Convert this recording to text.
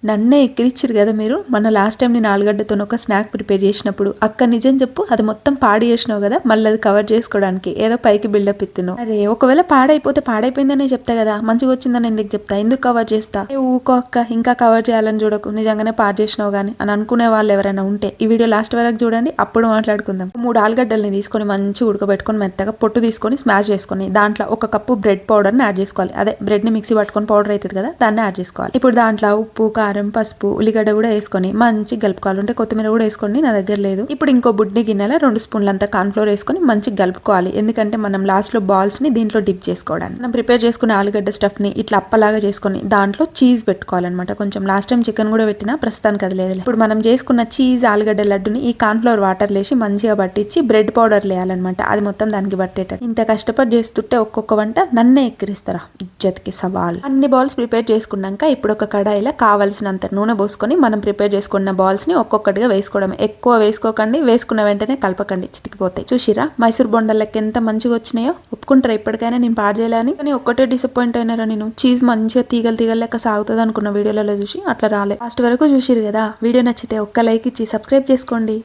నన్నే ఎక్కిరిచ్చిరు కదా మీరు. మన లాస్ట్ టైం నేను ఆలుగడ్డతో ఒక స్నాక్ ప్రిపేర్ చేసినప్పుడు అక్క నిజం చెప్పు, అది మొత్తం పాడు చేసినావు కదా, మళ్ళీ అది కవర్ చేసుకోవడానికి ఏదో పైకి బిల్డప్ ఇస్తున్నావు. అరే ఒకవేళ పాడైపోతే పాడైపోయిందనే చెప్తా కదా, మంచిగా వచ్చిందని ఎందుకు చెప్తా, ఎందుకు కవర్ చేస్తా. ఊకో అక్క, ఇంకా కవర్ చేయాలని చూడకు, నిజంగానే పాడు చేసినావు కానీ అని అనుకునే వాళ్ళు ఎవరైనా ఉంటే ఈ వీడియో లాస్ట్ వరకు చూడండి, అప్పుడు మాట్లాడుకుందాం. 3 ఆలుగడ్డల్ని తీసుకొని మంచి ఉడకబెట్టుకొని మెత్తగా పొట్టు తీసుకొని స్మాష్ చేసుకొని దాంట్లో 1 కప్పు బ్రెడ్ పౌడర్ని యాడ్ చేసుకోవాలి. అదే బ్రెడ్ ని మిక్సీ పట్టుకొని పౌడర్ అవుతుంది కదా, దాన్ని యాడ్ చేసుకోవాలి. ఇప్పుడు దాంట్లో ఉప్పు, కారం, పసుపు, ఉల్లిగడ్డ కూడా వేసుకొని మంచి కలుపుకోవాలి. ఉంటే కొత్తిమీర కూడా వేసుకోండి, నా దగ్గర లేదు. ఇప్పుడు ఇంకో బుడ్డి గిన్నెలో 2 స్పూన్లు అంతా కార్న్ ఫ్లోర్ వేసుకొని మంచి కలుపుకోవాలి. ఎందుకంటే మనం లాస్ట్ లో బాల్స్ ని దీంట్లో డిప్ చేసుకోవడానికి. మనం ప్రిపేర్ చేసుకునే ఆలుగడ్డ స్టఫ్ ని ఇట్లా అప్పలాగా చేసుకొని దాంట్లో చీజ్ పెట్టుకోవాలన్నమాట. కొంచెం లాస్ట్ టైం చికెన్ కూడా పెట్టినా, ప్రస్తుతానికి అది లేదు. ఇప్పుడు మనం చేసుకున్న చీజ్ ఆలుగడ్డ లడ్డుని ఈ కార్న్ ఫ్లోర్ వాటర్ లేసి మంచిగా పట్టించి బ్రెడ్ పౌడర్ లేయాలన్నమాట. అది మొత్తం దానికి పట్టేట. ఇంత కష్టపడి చేస్తుంటే ఒక్కొక్క వంట నన్నే ఎక్కిరిస్తారా, ఇజ్జత్కి సవాల్. అన్ని బాల్స్ ప్రిపేర్ చేసుకున్నాక ఇప్పుడు ఒక కడాయిలో కావాల్సినంత నూనె పోసుకొని మనం ప్రిపేర్ చేసుకున్న బాల్స్ ని ఒక్కొక్కటిగా వేసుకోవడం. ఎక్కువ వేసుకోకండి, వేసుకున్న వెంటనే కలపకండి, చితికిపోతాయి. చూసిరా మైసూర్ బొండలకి ఎంత మంచిగా వచ్చినాయో. ఒప్పుకుంటారా ఇప్పటికైనా నేను పాడు చేయాలని? కానీ ఒక్కటే డిసప్పాయింట్ అయినారా నేను. చీజ్ మంచిగా తీగలు లెక్క సాగుతుంది అనుకున్న వీడియోలలో చూసి, అట్లా రాలే. లాస్ట్ వరకు చూసిరు కదా. వీడియో నచ్చితే ఒక్క లైక్ ఇచ్చి సబ్స్క్రైబ్ చేసుకోండి.